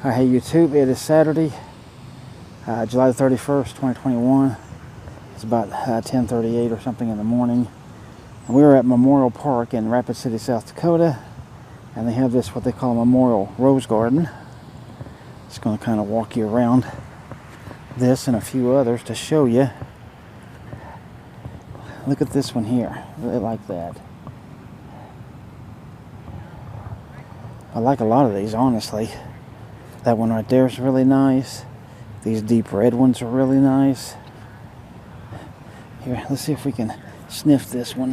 Hi, hey YouTube, it is Saturday, July 31st, 2021. It's about 10:38 or something in the morning. And we are at Memorial Park in Rapid City, South Dakota. And they have this, what they call a Memorial Rose Garden. Just going to kind of walk you around this and a few others to show you. Look at this one here. I really like that. I like a lot of these, honestly. That one right there is really nice. These deep red ones are really nice. Here, let's see if we can sniff this one.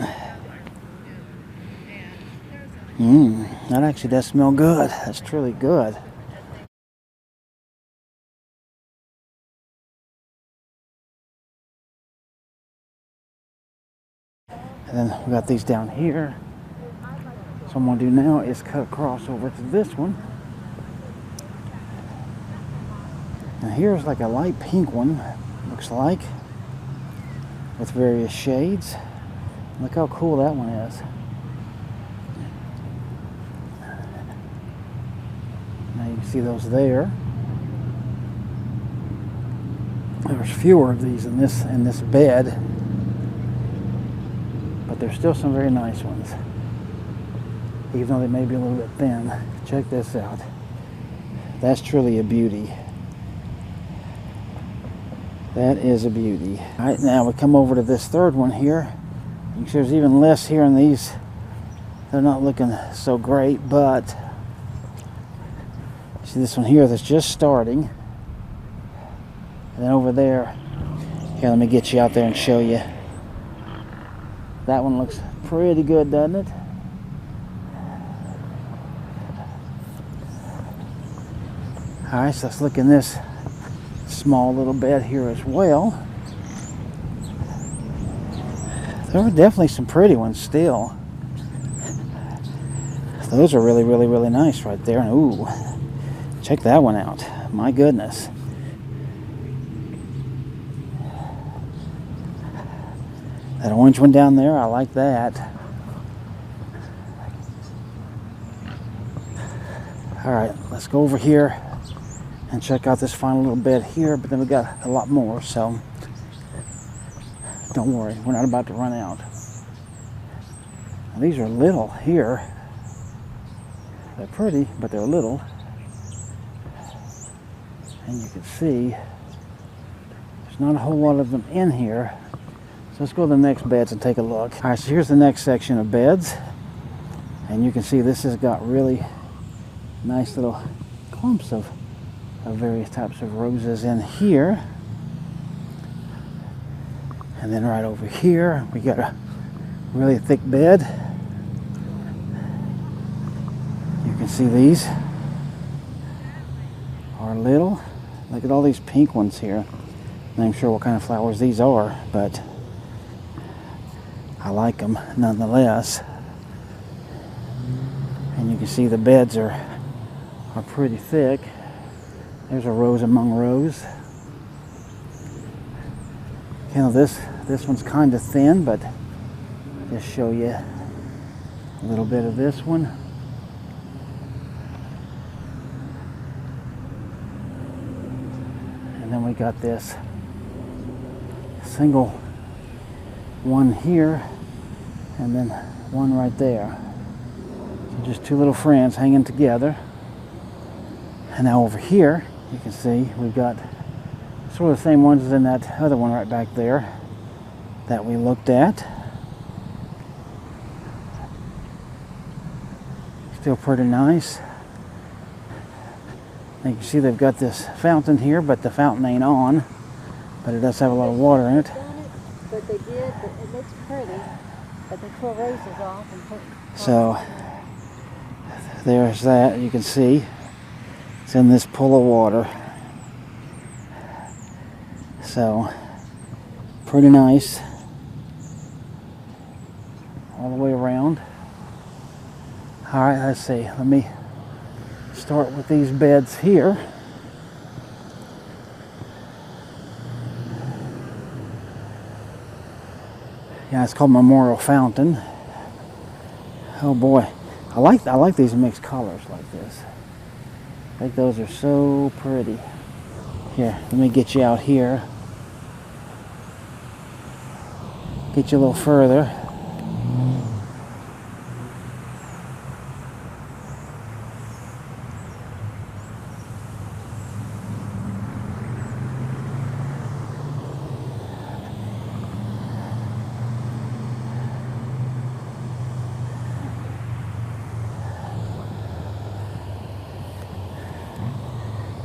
That actually does smell good. That's truly good. And then we got these down here. So what I'm going to do now is cut across over to this one. And here's like a light pink one, looks like, with various shades. Look how cool that one is. Now you can see those there. There's fewer of these in this bed, but there's still some very nice ones, even though they may be a little bit thin. Check this out. That's truly a beauty. That is a beauty. All right, now we come over to this third one here. You can see there's even less here in these. They're not looking so great, but see this one here that's just starting. And then over there, here, let me get you out there and show you. That one looks pretty good, doesn't it? All right, so let's look in this small little bed here as well. There are definitely some pretty ones still. Those are really, really, really nice right there. And ooh, check that one out. My goodness. That orange one down there, I like that. All right, let's go over here and check out this final little bed here, but then we got a lot more, so don't worry, we're not about to run out. Now, these are little here. They're pretty, but they're little. And you can see there's not a whole lot of them in here. So let's go to the next beds and take a look. All right, so here's the next section of beds. And you can see this has got really nice little clumps of various types of roses in here. And then right over here, we got a really thick bed. You can see these are little. Look at all these pink ones here. I'm not even sure what kind of flowers these are, but I like them nonetheless. And you can see the beds are pretty thick. There's a rose among rows. You know, this one's kind of thin, but just show you a little bit of this one. And then we got this single one here, and then one right there. So just two little friends hanging together. And now over here, you can see we've got sort of the same ones as in that other one right back there that we looked at. Still pretty nice. And you can see they've got this fountain here, but the fountain ain't on. But it does have a lot of water in it. But they did, it looks pretty, but they pull roses off and put. So there's that. You can see it's in this pool of water. So pretty nice all the way around. All right, let's see. Let me start with these beds here. Yeah, it's called Memorial Fountain. Oh boy, I like these mixed colors like this. I think those are so pretty. Here, let me get you out here. Get you a little further.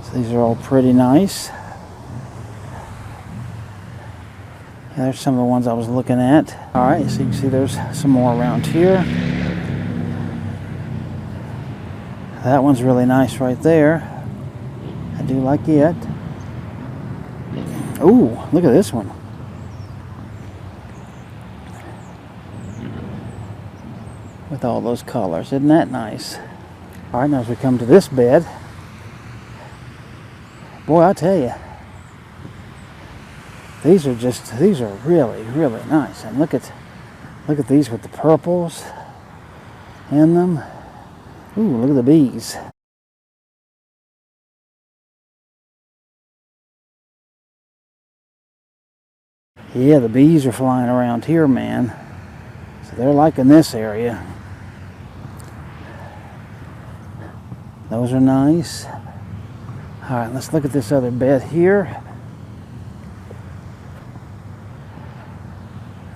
So these are all pretty nice. Yeah, there's some of the ones I was looking at. All right, so you can see there's some more around here. That one's really nice right there. I do like it. Ooh, look at this one. With all those colors, isn't that nice? All right, now as we come to this bed, boy, I tell you, these are really, really nice. And look at these with the purples in them. Ooh, look at the bees. Yeah, the bees are flying around here, man. So they're liking this area. Those are nice. All right, let's look at this other bed here.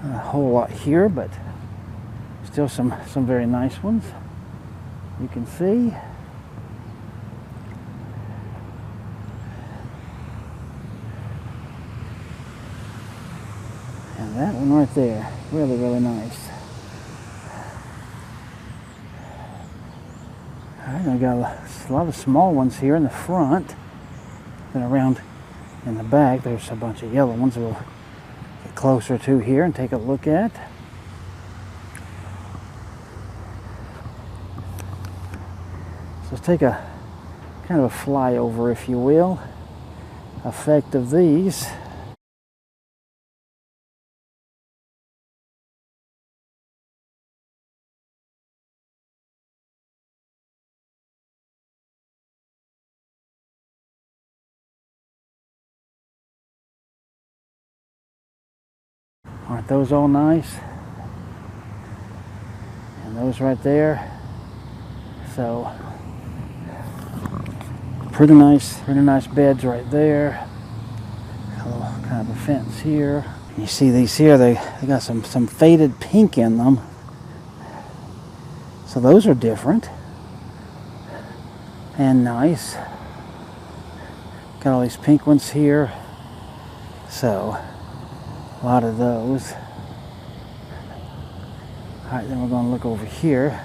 A whole lot here, but still some very nice ones. You can see. And that one right there, really, really nice. All right, I got a lot of small ones here in the front. Then around in the back, there's a bunch of yellow ones we'll get closer to here and take a look at. So let's take a kind of a flyover, if you will, effect of these. Aren't those all nice? And those right there. So pretty nice beds right there. A little kind of a fence here. You see these here, they got some faded pink in them. So those are different and nice. Got all these pink ones here. So a lot of those. All right, then we're going to look over here.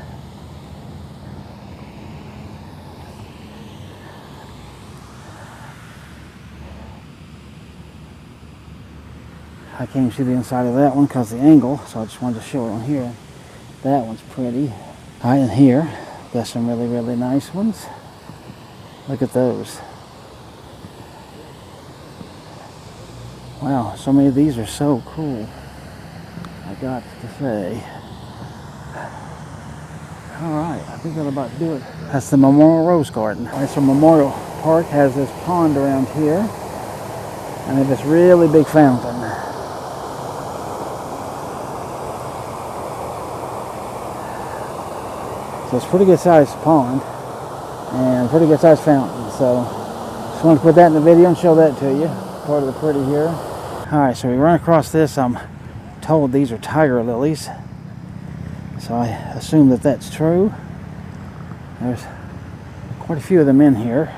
I can't even see the inside of that one because of the angle, so I just wanted to show it on here. That one's pretty. All right, and here, got some really, really nice ones. Look at those. Wow, so many of these are so cool, I got to say. All right, I think that'll about do it. That's the Memorial Rose Garden. All right, so Memorial Park has this pond around here, and they have this really big fountain. So it's a pretty good sized pond, and a pretty good sized fountain. So just wanted to put that in the video and show that to you. Part of the pretty here. Alright, so we run across this. I'm told these are tiger lilies, so I assume that that's true. There's quite a few of them in here.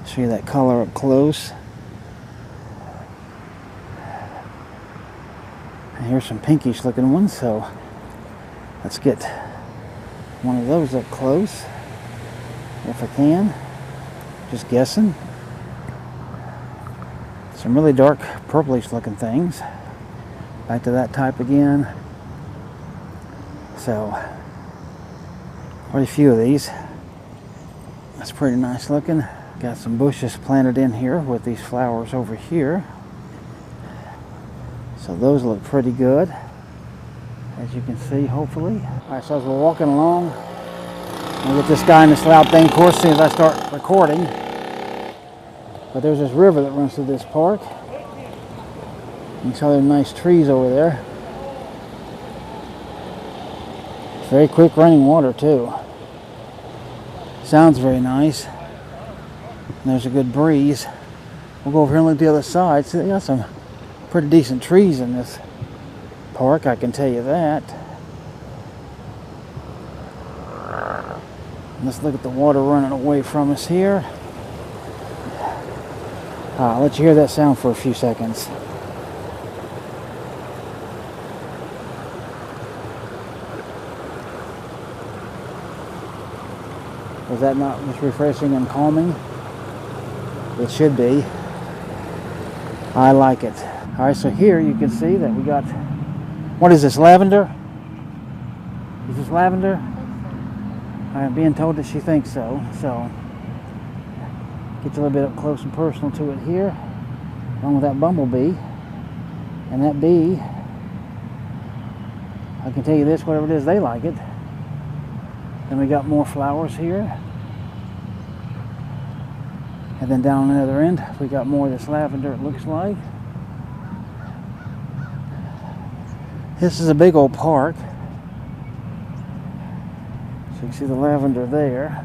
Show you that color up close. And here's some pinkish looking ones, so let's get one of those up close if I can. Just guessing. Some really dark purplish looking things. Back to that type again. So quite a few of these. That's pretty nice looking. Got some bushes planted in here with these flowers over here. So those look pretty good, as you can see, hopefully. All right, so as we're walking along, I'll get this guy in this loud thing, of course, as soon as I start recording. But there's this river that runs through this park. You can see there's nice trees over there. Very quick running water too. Sounds very nice. And there's a good breeze. We'll go over here and look at the other side. See, they got some pretty decent trees in this park, I can tell you that. Let's look at the water running away from us here. I'll let you hear that sound for a few seconds. Was that not just refreshing and calming? It should be. I like it. Alright, so here you can see that we got, what is this, lavender? Is this lavender? I'm being told that she thinks so. So, get you a little bit up close and personal to it here, along with that bumblebee. And that bee, I can tell you this, whatever it is, they like it. Then we got more flowers here. And then down on the other end, we got more of this lavender, it looks like. This is a big old park. So you can see the lavender there.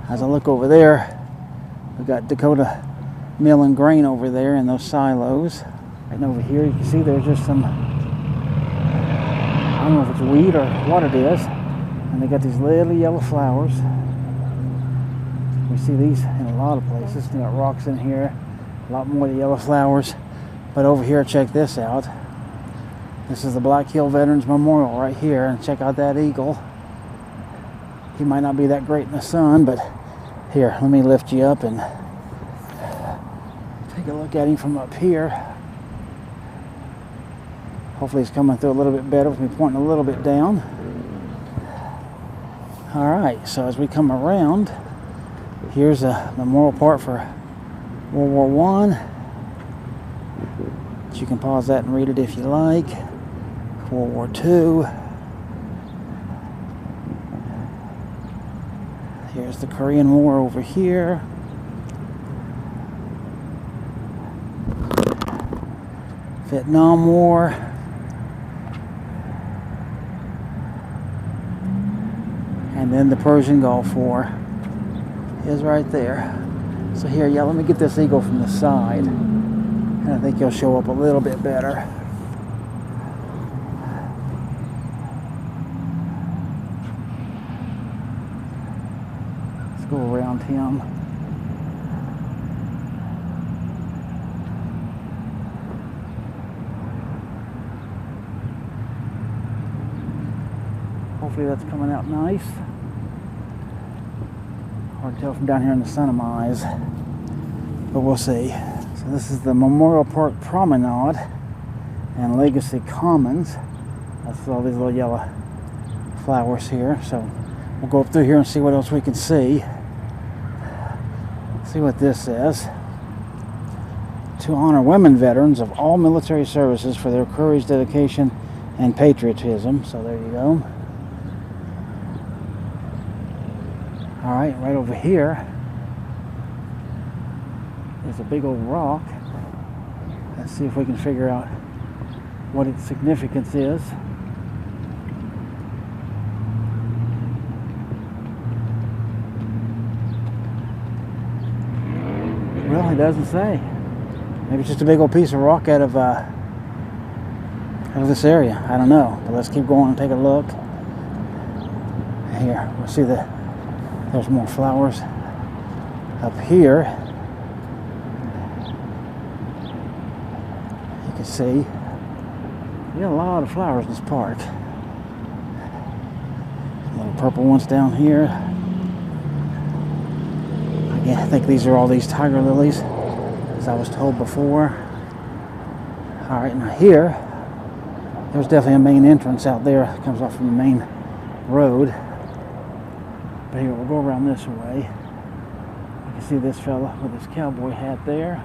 As I look over there, we got Dakota mill and grain over there in those silos. And over here, you can see there's just some, I don't know if it's weed or what it is. And they got these little yellow flowers. We see these in a lot of places. They got rocks in here, a lot more of the yellow flowers. But over here, check this out. This is the Black Hill Veterans Memorial right here. And check out that eagle. He might not be that great in the sun, but here, let me lift you up and take a look at him from up here. Hopefully he's coming through a little bit better with me pointing a little bit down. Alright, so as we come around, here's a memorial park for World War I. You can pause that and read it if you like. World War II. Here's the Korean War over here. Vietnam War. And then the Persian Gulf War is right there. So here, yeah, let me get this eagle from the side. And I think he'll show up a little bit better. Let's go around him. Hopefully that's coming out nice. Hard to tell from down here in the sun of my eyes, but we'll see. So this is the Memorial Park Promenade and Legacy Commons. That's all these little yellow flowers here. So we'll go up through here and see what else we can see. See what this says. To honor women veterans of all military services for their courage, dedication, and patriotism. So there you go. Alright, right over here is a big old rock. Let's see if we can figure out what its significance is. Well, it doesn't say. Maybe it's just a big old piece of rock out of this area. I don't know. But let's keep going and take a look. Here, we'll see there's more flowers up here. You can see we got a lot of flowers in this park. Little purple ones down here. Again, I think these are all these tiger lilies, as I was told before. All right, now here, there's definitely a main entrance out there. It comes off from the main road. But here, we'll go around this way. You can see this fella with his cowboy hat there.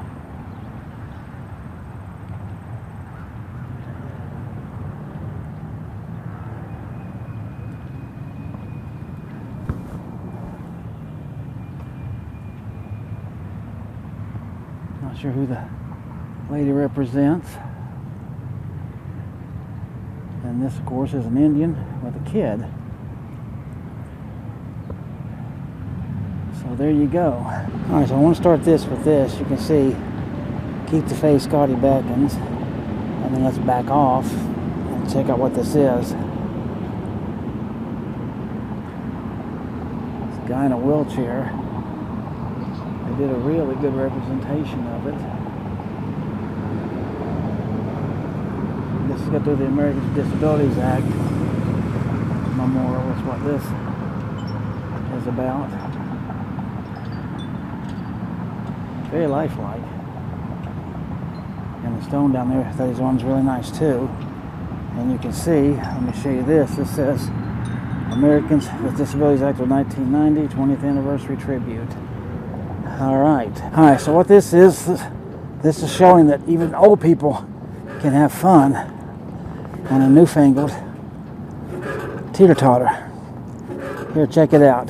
Not sure who the lady represents. And this, of course, is an Indian with a kid. So there you go. Alright, so I want to start this with this. You can see, keep the face, Scotty beckons. And then let's back off and check out what this is. This guy in a wheelchair. They did a really good representation of it. This has got to do with the American Disabilities Act Memorial. That's what this is about. Very lifelike. And the stone down there, that one's really nice too. And you can see, let me show you this. This says Americans with Disabilities Act of 1990, 20th Anniversary Tribute. Alright, so what this is showing that even old people can have fun on a newfangled teeter-totter. Here, check it out.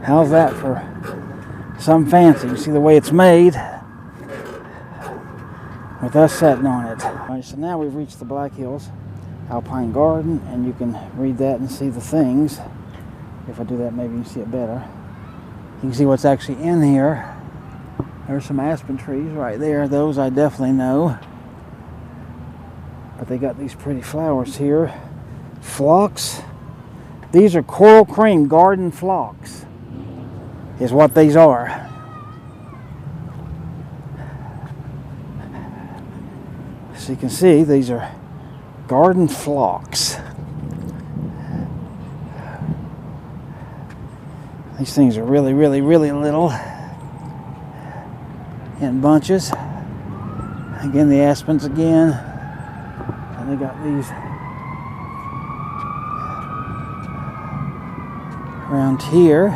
How's that for some fancy? You see the way it's made with us sitting on it. Alright, so now we've reached the Black Hills Alpine Garden, and you can read that and see the things. If I do that, maybe you can see it better. You can see what's actually in here. There's some aspen trees right there. Those I definitely know. But they got these pretty flowers here. Phlox. These are coral cream garden phlox, is what these are. So you can see these are garden phlox. These things are really, really, really little in bunches. Again, the aspens again. And they got these around here.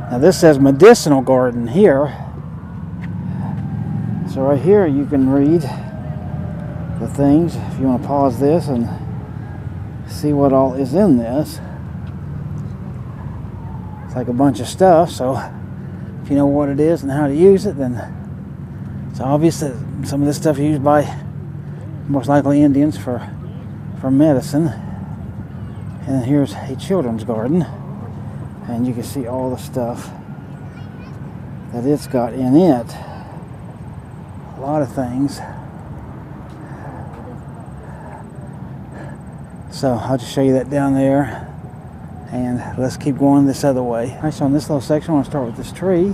Now this says Medicinal Garden here. So right here you can read the things if you want to pause this and see what all is in this. It's like a bunch of stuff, so if you know what it is and how to use it, then it's obvious that some of this stuff is used by most likely Indians for medicine. And here's a children's garden, and you can see all the stuff that it's got in it. A lot of things. So I'll just show you that down there, and let's keep going this other way. Alright, so in this little section I want to start with this tree.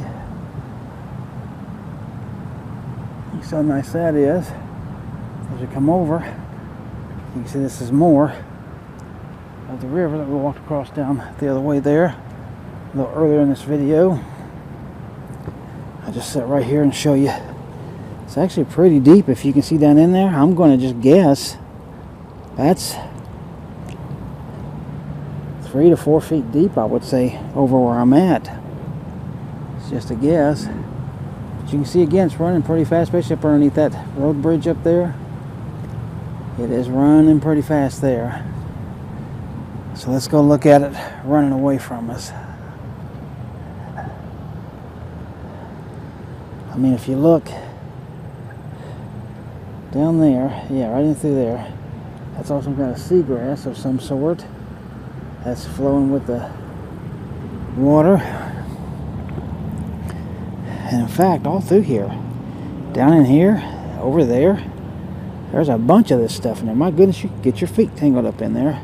You see how nice that is. As you come over, you can see this is more of the river that we walked across down the other way there a little earlier in this video. I'll just sit right here and show you. It's actually pretty deep if you can see down in there. I'm going to just guess that's 3 to 4 feet deep, I would say, over where I'm at. It's just a guess. But you can see again, it's running pretty fast, especially up underneath that road bridge up there. It is running pretty fast there. So let's go look at it running away from us. I mean, if you look down there, yeah, right in through there, that's also some kind of seagrass of some sort that's flowing with the water. And in fact, all through here, down in here, over there, there's a bunch of this stuff in there. My goodness, you could get your feet tangled up in there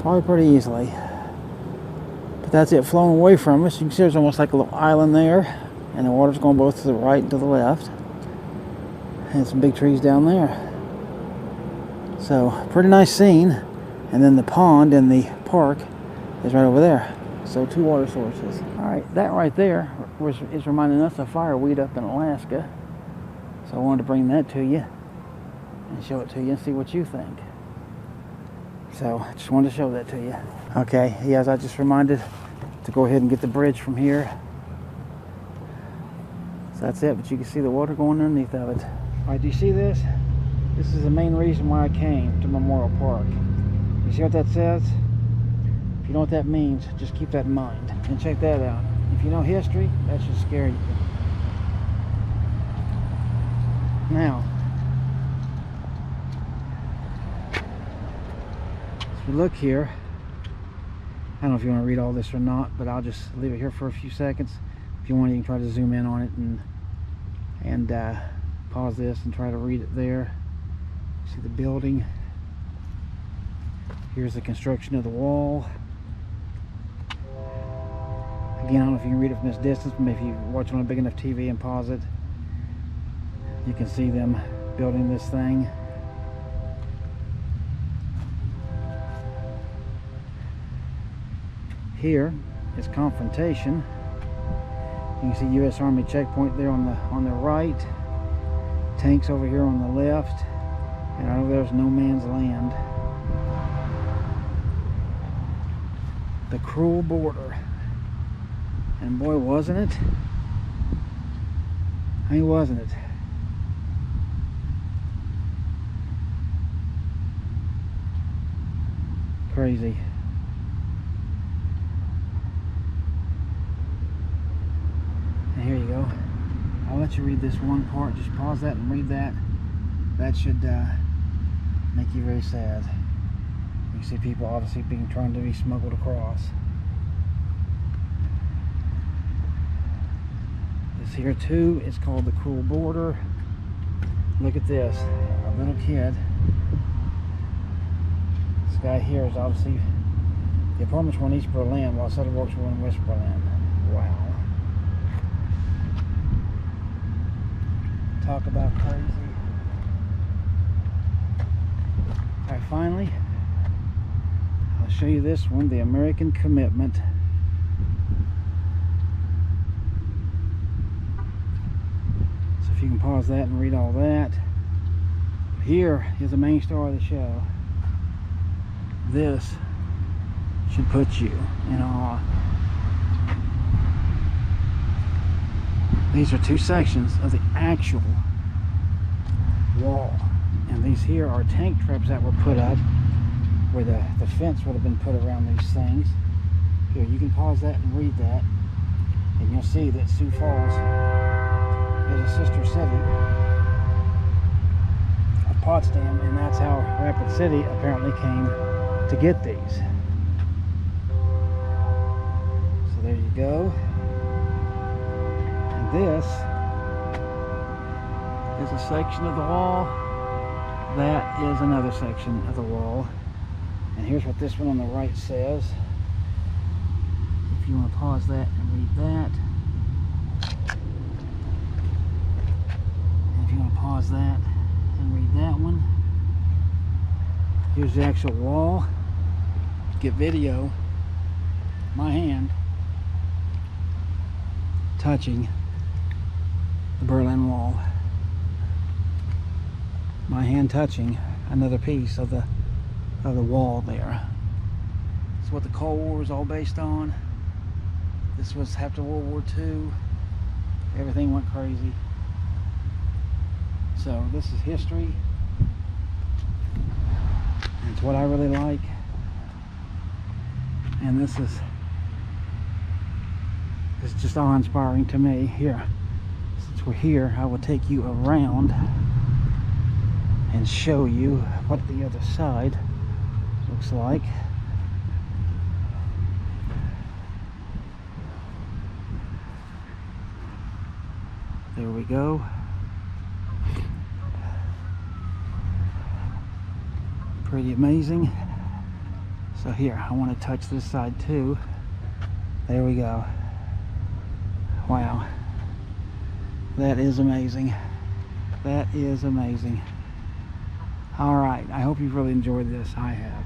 probably pretty easily. But that's it flowing away from us. You can see there's almost like a little island there, and the water's going both to the right and to the left, and some big trees down there. So pretty nice scene. And then the pond in the park is right over there. So 2 water sources. Alright, that right there is reminding us of fireweed up in Alaska. So I wanted to bring that to you and show it to you and see what you think. So I just wanted to show that to you. Okay, yes, I just reminded to go ahead and get the bridge from here. So that's it, but you can see the water going underneath of it. Alright, do you see this? This is the main reason why I came to Memorial Park. You see what that says? If you know what that means, just keep that in mind. And check that out. If you know history, that should scare you. Now, as we look here, I don't know if you want to read all this or not, but I'll just leave it here for a few seconds. If you want, you can try to zoom in on it and pause this and try to read it there. See the building. Here's the construction of the wall. Again, I don't know if you can read it from this distance, but if you watch it on a big enough TV and pause it, you can see them building this thing. Here is Confrontation. You can see U.S. Army checkpoint there on the right. Tanks over here on the left, and over there's no man's land. The cruel border. And boy, wasn't it? Hey, wasn't it? Crazy. And here you go. I'll let you read this one part. Just pause that and read that. That should make you very sad. You see people obviously trying to be smuggled across. This here too is called the cruel border. Look at this. A little kid. This guy here is obviously the apartments were in East Berlin while Sutter Works were in West Berlin. Wow. Talk about crazy. Alright, finally, I'll show you this one, the American Commitment. So if you can pause that and read all that. Here is the main star of the show. This should put you in awe. These are two sections of the actual wall. And these here are tank traps that were put up where the fence would have been put around these things. Here, you can pause that and read that. And you'll see that Sioux Falls is a sister city of Potsdam, and that's how Rapid City apparently came to get these. So there you go. And this is a section of the wall. That is another section of the wall. And here's what this one on the right says. If you want to pause that and read that. And if you want to pause that and read that one. Here's the actual wall. Get video. My hand touching the Berlin Wall. My hand touching another piece of the wall there. It's what the Cold War was all based on. This was after World War II. Everything went crazy. So this is history. It's what I really like. And this is just awe-inspiring to me. Here, since we're here, I will take you around and show you what the other side looks like. There we go. Pretty amazing. So here, I want to touch this side too. There we go. Wow. That is amazing. That is amazing. All right, I hope you've really enjoyed this. I have.